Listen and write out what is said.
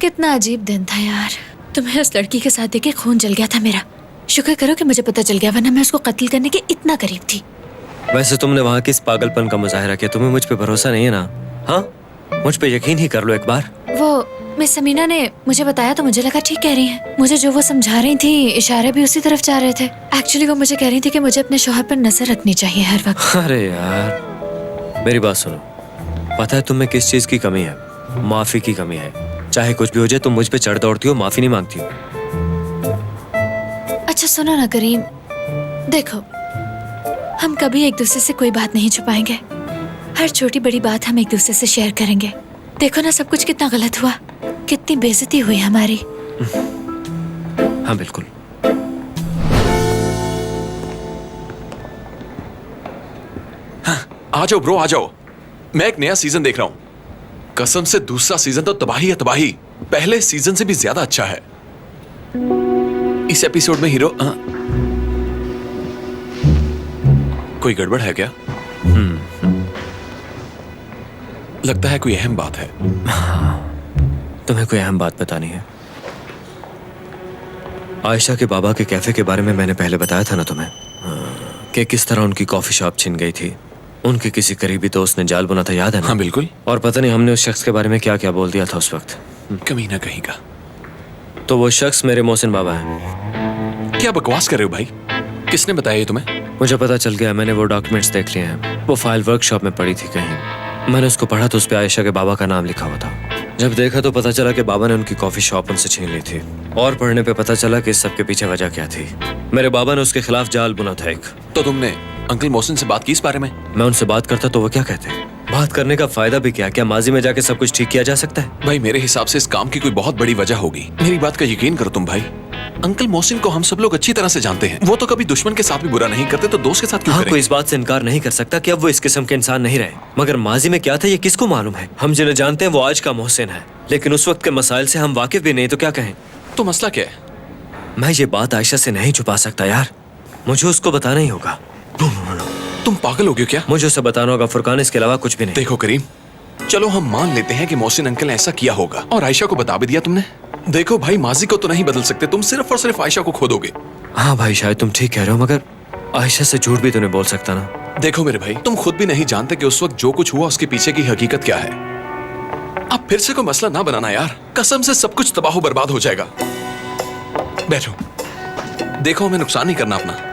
कितना अजीब दिन था यार। तुम्हें उस लड़की के साथ देखे खून जल गया था मेरा। शुक्र करो कि मुझे पता चल गया, वरना मैं उसको कत्ल करने के इतना करीब थी। वैसे तुमने वहाँ किस पागलपन का मुजाहिरा किया? तुम्हें मुझ पे भरोसा नहीं है ना? हाँ, मुझ पे यकीन ही कर लो एक बार। वो मिस समीना ने मुझे बताया तो मुझे लगा ठीक कह रही हैं। मुझे जो वो समझा रही थी इशारे भी उसी तरफ जा रहे थे। एक्चुअली वो मुझे कह रही थी कि मुझे अपने शौहर पर नजर रखनी चाहिए हर वक्त। अरे यार, मेरी बात सुनो। पता है तुम्हें किस चीज की कमी है? माफी की कमी है। चाहे कुछ भी हो जाए तुम मुझ पे चढ़ दौड़ती हो, माफी नहीं मांगती हो। अच्छा सुनो ना करीम, देखो हम कभी एक दूसरे से कोई बात नहीं छुपाएंगे। हर छोटी बड़ी बात हम एक दूसरे से शेयर करेंगे। देखो ना सब कुछ कितना गलत हुआ, कितनी बेइज्जती हुई हमारी। हाँ बिल्कुल। हाँ, आ जाओ ब्रो, आ जाओ। मैं एक नया सीजन देख रहा हूं। कसम से दूसरा सीजन तो तबाही है, तबाही। पहले सीजन से भी ज्यादा अच्छा है। इस एपिसोड में हीरो कोई गड़बड़ है क्या? लगता है कोई अहम बात है। तुम्हें कोई अहम बात बतानी है? आयशा के बाबा के कैफे के बारे में मैंने पहले बताया था ना तुम्हें, कि किस तरह उनकी कॉफी शॉप छिन गई थी। उनके किसी करीबी दोस्त ने जाल बुना था, याद है ना? हाँ बिल्कुल। और पता नहीं हमने उस शख्स के बारे में क्या क्या बोल दिया था उस वक्त। कमीना कहीं का। तो वो शख्स मेरे मोहसिन बाबा हैं। क्या बकवास कर रहे हो भाई? किसने बताया ये तुम्हें? मुझे पता चल गया, मैंने वो डॉक्यूमेंट्स देख लिए हैं। वो फाइल वर्कशॉप में पड़ी थी कहीं। मैंने उसको पढ़ा तो उस पे आयशा के बाबा का नाम लिखा हुआ था। जब देखा तो पता चला कि बाबा ने उनकी कॉफी शॉप उनसे छीन ली थी। और पढ़ने पे पता चला कि इस सब के पीछे वजह क्या थी। मेरे बाबा ने उसके खिलाफ जाल बुना था एक। तो तुमने अंकल मोहसिन से बात की इस बारे में? मैं उनसे बात करता तो वो क्या कहते? बात करने का फायदा भी क्या? क्या माजी में जाके सब कुछ ठीक किया जा सकता है? भाई मेरे हिसाब से इस काम की कोई बहुत बड़ी वजह होगी। मेरी बात का यकीन करो तुम भाई। अंकल मोहसिन को हम सब लोग अच्छी तरह से जानते हैं। वो तो कभी दुश्मन के साथ भी बुरा नहीं करते, तो दोस्त के साथ क्यों हाँ, करेंगे? कोई इस बात से इनकार नहीं कर सकता कि अब वो इस किस्म के इंसान नहीं रहे। मगर माजी में क्या था ये किसको मालूम है? हम जिन्हें जानते हैं वो आज का मोहसिन है, लेकिन उस वक्त के मसाइल से हम वाकिफ भी नहीं, तो क्या कहें? तो मसला क्या है? मैं ये बात आयशा से नहीं छुपा सकता यार, मुझे उसको बताना ही होगा। तुम पागल हो गए क्या? मुझे उसे बताना होगा फुरकान, इसके अलावा कुछ भी नहीं। देखो करीम, चलो हम मान लेते हैं कि मोहसिन अंकल ने ऐसा किया होगा और आयशा को बता भी दिया तुमने। देखो भाई, माजी को तो नहीं बदल सकते, तुम सिर्फ और सिर्फ आयशा को खोदोगे। हाँ भाई, शायद तुम ठीक कह रहे हो, मगर आयशा से झूठ भी तो नहीं बोल सकता ना। देखो मेरे भाई, तुम खुद भी नहीं जानते कि उस वक्त जो कुछ हुआ उसके पीछे की हकीकत क्या है। अब फिर से कोई मसला ना बनाना यार, कसम से सब कुछ तबाह बर्बाद हो जाएगा। बैठो, देखो हमें नुकसान नहीं करना अपना।